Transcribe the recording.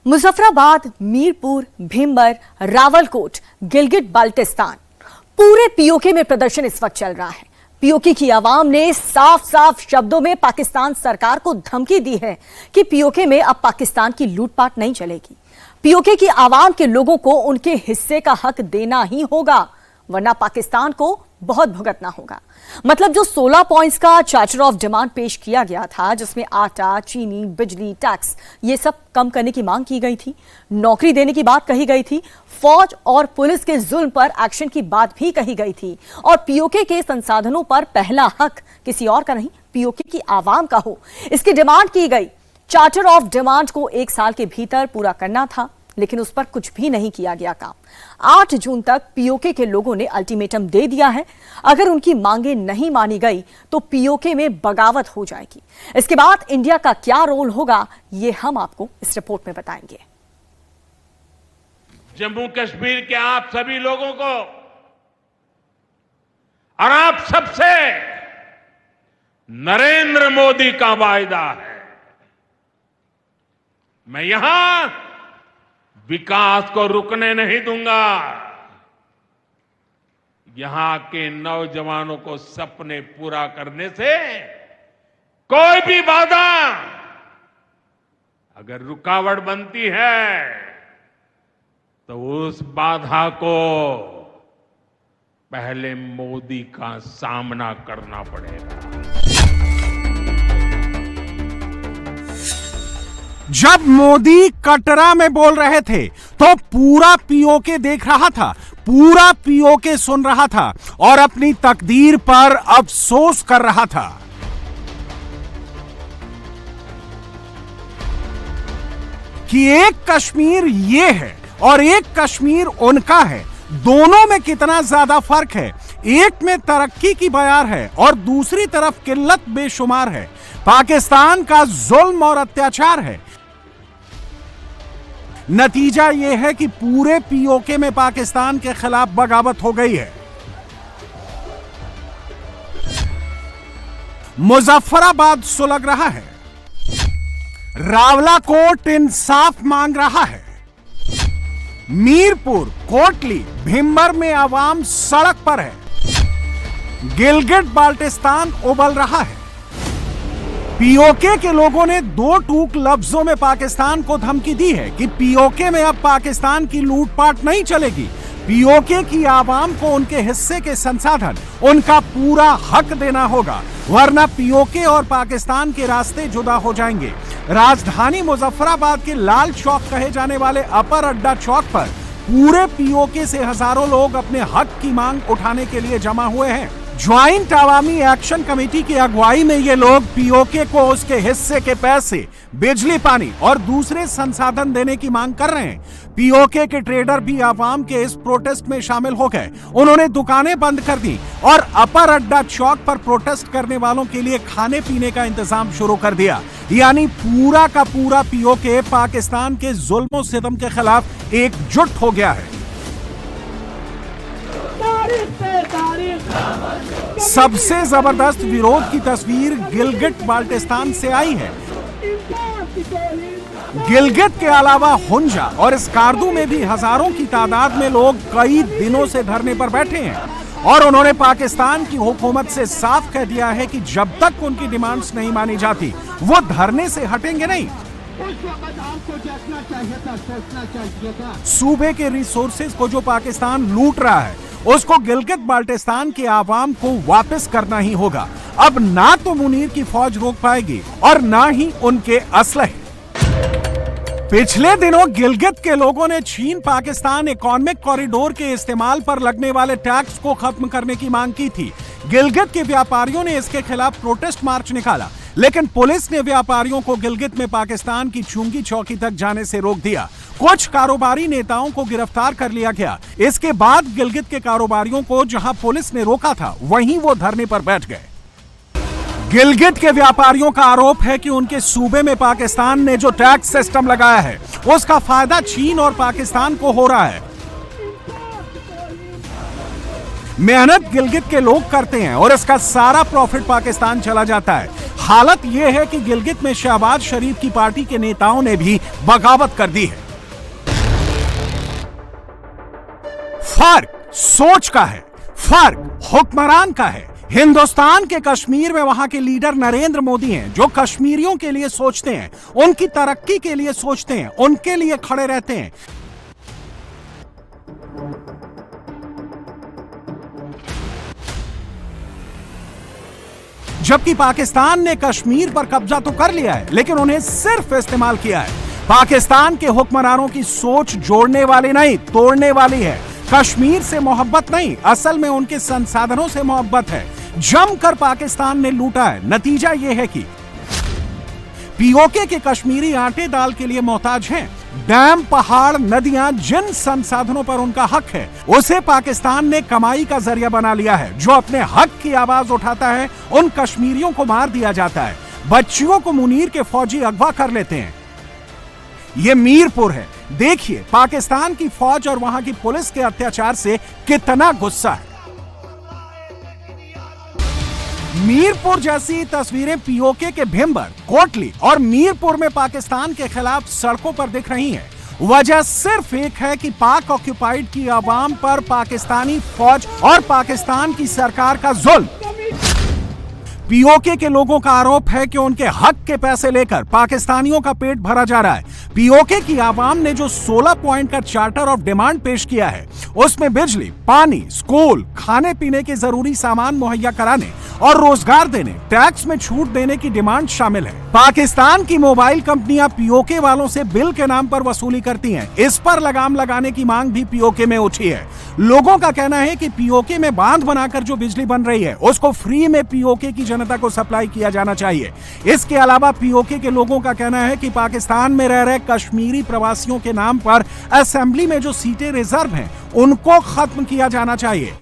मुजफ्फराबाद, मीरपुर, भीमबर, रावलकोट, गिलगित बाल्टिस्तान, पूरे पीओके में प्रदर्शन इस वक्त चल रहा है। पीओके की आवाम ने साफ साफ शब्दों में पाकिस्तान सरकार को धमकी दी है कि पीओके में अब पाकिस्तान की लूटपाट नहीं चलेगी। पीओके की आवाम के लोगों को उनके हिस्से का हक देना ही होगा, वरना पाकिस्तान को बहुत भुगतना होगा। मतलब जो 16 पॉइंट्स का चार्टर ऑफ डिमांड पेश किया गया था, जिसमें आटा, चीनी, बिजली, टैक्स ये सब कम करने की मांग की गई थी, नौकरी देने की बात कही गई थी, फौज और पुलिस के जुल्म पर एक्शन की बात भी कही गई थी, और पीओके के संसाधनों पर पहला हक किसी और का नहीं, पीओके की आवाम का हो, इसकी डिमांड की गई। चार्टर ऑफ डिमांड को 1 साल के भीतर पूरा करना था, लेकिन उस पर कुछ भी नहीं किया गया काम। 8 जून तक पीओके के लोगों ने अल्टीमेटम दे दिया है। अगर उनकी मांगे नहीं मानी गई तो पीओके में बगावत हो जाएगी। इसके बाद इंडिया का क्या रोल होगा, ये हम आपको इस रिपोर्ट में बताएंगे। जम्मू कश्मीर के आप सभी लोगों को और आप सबसे नरेंद्र मोदी का वायदा है, मैं यहां विकास को रुकने नहीं दूंगा। यहां के नौजवानों को सपने पूरा करने से कोई भी बाधा अगर रुकावट बनती है तो उस बाधा को पहले मोदी का सामना करना पड़ेगा। जब मोदी कटरा में बोल रहे थे तो पूरा पीओके देख रहा था, पूरा पीओके सुन रहा था और अपनी तकदीर पर अफसोस कर रहा था। कि एक कश्मीर ये है और एक कश्मीर उनका है, दोनों में कितना ज्यादा फर्क है। एक में तरक्की की बयार है और दूसरी तरफ किल्लत बेशुमार है। पाकिस्तान का जुल्म और अत्याचार है। नतीजा यह है कि पूरे पीओके में पाकिस्तान के खिलाफ बगावत हो गई है। मुजफ्फराबाद सुलग रहा है, रावलाकोट इंसाफ मांग रहा है, मीरपुर, कोटली, भीमबर में आवाम सड़क पर है, गिलगित बाल्टिस्तान उबल रहा है। पीओके के लोगों ने 2 टूक लफ्जों में पाकिस्तान को धमकी दी है कि पीओके में अब पाकिस्तान की लूटपाट नहीं चलेगी। पीओके की आवाम को उनके हिस्से के संसाधन, उनका पूरा हक देना होगा, वरना पीओके और पाकिस्तान के रास्ते जुदा हो जाएंगे। राजधानी मुजफ्फराबाद के लाल चौक कहे जाने वाले अपर अड्डा चौक पर पूरे पीओके से हजारों लोग अपने हक की मांग उठाने के लिए जमा हुए हैं। ज्वाइंट अवामी एक्शन कमेटी की अगुवाई में ये लोग पीओके को उसके हिस्से के पैसे, बिजली, पानी और दूसरे संसाधन देने की मांग कर रहे हैं। पीओके के ट्रेडर भी आवाम के इस प्रोटेस्ट में शामिल हो गए। उन्होंने दुकानें बंद कर दी और अपर अड्डा चौक पर प्रोटेस्ट करने वालों के लिए खाने पीने का इंतजाम शुरू कर दिया। यानी पूरा का पूरा पीओके पाकिस्तान के जुल्म सितम के खिलाफ एकजुट हो गया है। सबसे जबरदस्त विरोध की तस्वीर गिलगित बाल्टिस्तान से आई है। गिलगित के अलावा हुंजा और स्कार्दू में भी हजारों की तादाद में लोग कई दिनों से धरने पर बैठे हैं और उन्होंने पाकिस्तान की हुकूमत से साफ कह दिया है कि जब तक उनकी डिमांड्स नहीं मानी जाती वो धरने से हटेंगे नहीं। सूबे के रिसोर्सेज को जो पाकिस्तान लूट रहा है उसको गिलगित बाल्टिस्तान के आवाम को वापस करना ही होगा। अब ना तो मुनीर की फौज रोक पाएगी और ना ही उनके असलहे। पिछले दिनों गिलगित के लोगों ने चीन पाकिस्तान इकोनॉमिक कॉरिडोर के इस्तेमाल पर लगने वाले टैक्स को खत्म करने की मांग की थी। गिलगित के व्यापारियों ने इसके खिलाफ प्रोटेस्ट मार्च निकाला, लेकिन पुलिस ने व्यापारियों को गिलगित में पाकिस्तान की चुंगी चौकी तक जाने से रोक दिया। कुछ कारोबारी नेताओं को गिरफ्तार कर लिया गया। इसके बाद गिलगित के कारोबारियों को जहां पुलिस ने रोका था वहीं वो धरने पर बैठ गए। गिलगित के व्यापारियों का आरोप है कि उनके सूबे में पाकिस्तान ने जो टैक्स सिस्टम लगाया है उसका फायदा चीन और पाकिस्तान को हो रहा है। मेहनत गिलगित के लोग करते हैं और इसका सारा प्रॉफिट पाकिस्तान चला जाता है। हालत यह है कि गिलगित में शहबाज शरीफ की पार्टी के नेताओं ने भी बगावत कर दी है। फर्क सोच का है, फर्क हुक्मरान का है। हिंदुस्तान के कश्मीर में वहां के लीडर नरेंद्र मोदी हैं, जो कश्मीरियों के लिए सोचते हैं, उनकी तरक्की के लिए सोचते हैं, उनके लिए खड़े रहते हैं। जबकि पाकिस्तान ने कश्मीर पर कब्जा तो कर लिया है, लेकिन उन्हें सिर्फ इस्तेमाल किया है। पाकिस्तान के हुक्मरानों की सोच जोड़ने वाली नहीं, तोड़ने वाली है। कश्मीर से मोहब्बत नहीं, असल में उनके संसाधनों से मोहब्बत है। जमकर पाकिस्तान ने लूटा है। नतीजा यह है कि पीओके के कश्मीरी आटे दाल के लिए मोहताज हैं। डैम, पहाड़, नदियां, जिन संसाधनों पर उनका हक है, उसे पाकिस्तान ने कमाई का जरिया बना लिया है। जो अपने हक की आवाज उठाता है, उन कश्मीरियों को मार दिया जाता है। बच्चियों को मुनीर के फौजी अगवा कर लेते हैं। यह मीरपुर है। देखिए पाकिस्तान की फौज और वहां की पुलिस के अत्याचार से कितना गुस्सा है। मीरपुर जैसी तस्वीरें पीओके के भिंबर, कोटली और मीरपुर में पाकिस्तान के खिलाफ सड़कों पर दिख रही हैं। वजह सिर्फ एक है कि पाक ऑक्युपाइड की आवाम पर पाकिस्तानी फौज और पाकिस्तान की सरकार का जुल्म। पीओके के लोगों का आरोप है कि उनके हक के पैसे लेकर पाकिस्तानियों का पेट भरा जा रहा है। पीओके की आवाम ने जो 16 पॉइंट का चार्टर ऑफ डिमांड पेश किया है, उसमें बिजली, पानी, स्कूल, खाने पीने के जरूरी सामान मुहैया कराने और रोजगार देने, टैक्स में छूट देने की डिमांड शामिल है। पाकिस्तान की मोबाइल कंपनियां पीओके वालों से बिल के नाम पर वसूली करती हैं। इस पर लगाम लगाने की मांग भी पीओके में उठी है। लोगों का कहना है कि पीओके में बांध बनाकर जो बिजली बन रही है, उसको फ्री में पीओके की जनता को सप्लाई किया जाना चाहिए। इसके अलावा पीओके के लोगों का कहना है कि पाकिस्तान में रह रहे कश्मीरी प्रवासियों के नाम पर असेंबली में जो सीटें रिजर्व हैं, उनको खत्म किया जाना चाहिए।